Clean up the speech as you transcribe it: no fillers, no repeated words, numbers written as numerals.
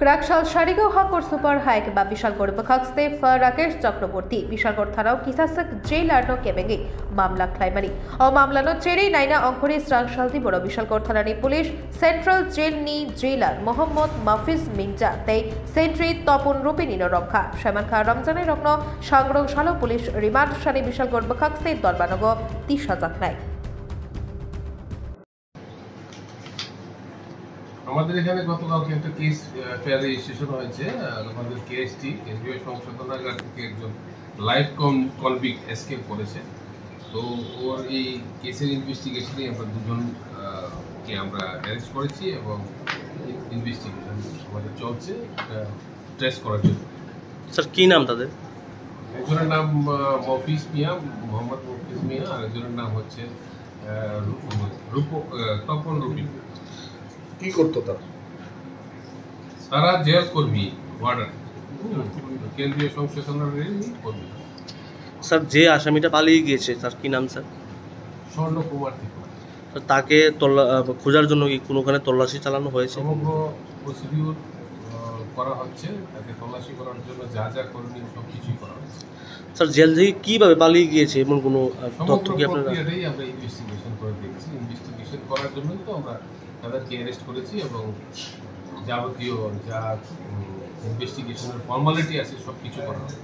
ক্রাকশাল সারিগাঁও হাকর super hike বা বিশালগড় বখাকস্তে রাকেশ চক্রবর্তী বিশালগড় থানাও কিসাসক জেলারનો કેબેંગે મામલા ક્લાઇમરી મામલાનો cherry નાયના અંખોરી સ્રાંગશાલથી બડો વિશાલગોડ થાનાની police central જેલની જેલર મોહમ્મદ માફિઝ મિંજા તે સેન્ટ્રી તપન રૂપિણીનો રক্ষા શેમન ખા રમજાને રકનો সংগ্রহশালা পুলিশ রিমান্ড সারি বিশালগড় বখাকস্তে দরবানগ 30,000 নাই। আমাদের এখানে গতকালকে একটা কেস ফেয়ার রেজিস্ট্রেশন হয়েছে। আমাদের কেএসটি কেন্দ্রীয় সংশোধনাগার থেকে একজন লাইফ কনভিক্ট এসকেপ করেছে। তো ওর এই কেসের ইনভেস্টিগেশনে আমরা দুজনকে আমরা অ্যারেস্ট করেছি এবং ইনভেস্টিগেশন আমাদের চলছে ট্রেস করার জন্য। স্যার কি নাম তাদের? একজনের নাম মফিজ মিয়া, মোহাম্মদ মফিজ মিয়া, আর একজনের নাম হচ্ছে তপন রুপি। কি করতো তারা জেল কর্মী, ওয়ার্ডার, কেন্দ্রীয় সংশোধনাগারের কর্মী। স্যার যে আসামিটা পালিয়ে গিয়েছে তার কি নাম স্যার? স্বর্ণকুমার ত্রিপুরা। তাকে খোঁজার জন্য কি কোনোখানে তল্লাশি চালানো হয়েছে? সমগ্র প্রসিডিউর করা হচ্ছে, তাকে তল্লাশি করার জন্য যা যা করণীয় সব কিছুই করা হচ্ছে। স্যার জেল থেকে কিভাবে পালিয়ে গিয়েছে এমন কোনো তথ্য কি আপনারা? আমরা ইনভেস্টিগেশন করে দেখেছি। ইনভেস্টিগেশন করার জন্যই তো আমরা তাদেরকে অ্যারেস্ট করেছি এবং যাবতীয় যা ইনভেস্টিগেশনের ফর্মালিটি আছে সব কিছু করা হবে।